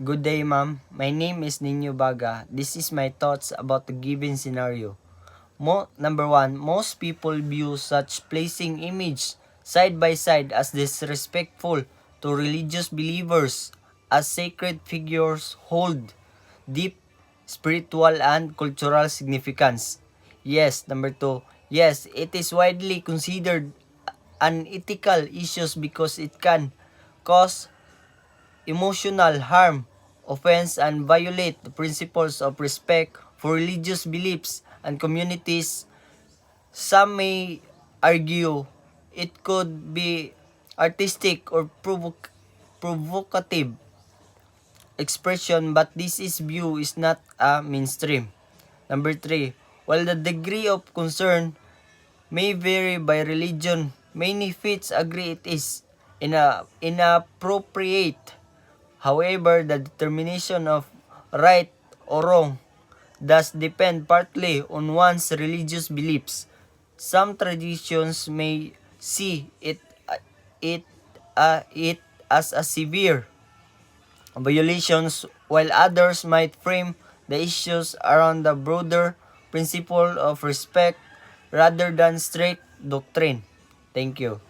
Good day, ma'am. My name is Nino Baga. This is my thoughts about the given scenario. Number one, most people view such placing image side by side as disrespectful to religious believers, as sacred figures hold deep spiritual and cultural significance. Yes, number two, yes, it is widely considered unethical issues because it can cause emotional harm, offense, and violate the principles of respect for religious beliefs and communities. Some may argue it could be artistic or provocative expression, but this is view is not a mainstream. Number three, while the degree of concern may vary by religion, many faiths agree it is inappropriate. However, the determination of right or wrong does depend partly on one's religious beliefs. Some traditions may see it as a severe violations, while others might frame the issues around the broader principle of respect rather than strict doctrine. Thank you.